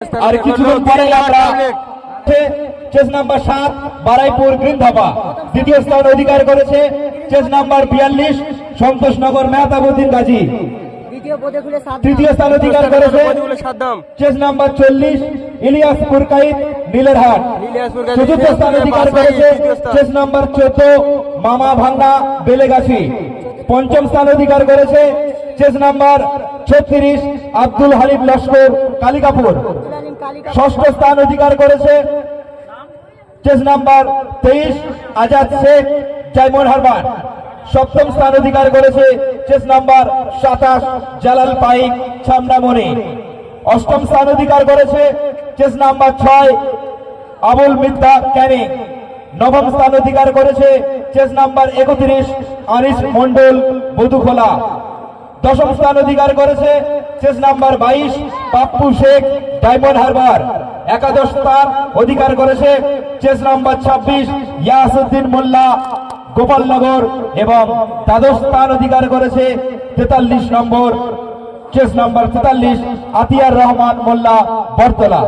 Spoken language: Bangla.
আর কিছুক্ষণ পরে আমরা chest number 7 Baruipur green dhaba দ্বিতীয় স্থান অধিকার করেছে। চেস নাম্বার 42 সন্তোষনগর মেহতাবুদ্দিন গাজী তৃতীয় স্থান অধিকার করেছে। চেস নাম্বার 40 ইলিয়াসপুর কাইত নীলেরহাট চতুর্থ স্থান অধিকার করেছে। চেস নাম্বার 14 মামা ভাঙ্গা বেলেগাছি পঞ্চম স্থান অধিকার করেছে। চেস নাম্বার 36 আব্দুল হালিম লস্কর কালিকাপুর ষষ্ঠ স্থান অধিকার করেছে। চেস নাম্বার 23 আজাদ শেখ জাইমন হারবার সপ্তম স্থান অধিকার করেছে। চেস নাম্বার 27 জালাল পাইক ছামনামণি অষ্টম স্থান অধিকার করেছে। চেস নাম্বার 6 আবুল মিদ্দা ক্যানিং নবম স্থান অধিকার করেছে। চেস নাম্বার 31 আনিস মন্ডল বধুখোলা দশম স্থান অধিকার করেছে। চেস নাম্বার 22 পাপ্পু শেখ ডায়মন্ড হারবার একাদশ স্থান অধিকার করেছে। চেস নাম্বার 26 ইয়াসউদ্দিন মোল্লা গোপালনগর এবং দ্বাদশ স্থান অধিকার করেছে 43 নম্বর চেস নাম্বার 43 আতিয়ার রহমান মোল্লা বরতলা।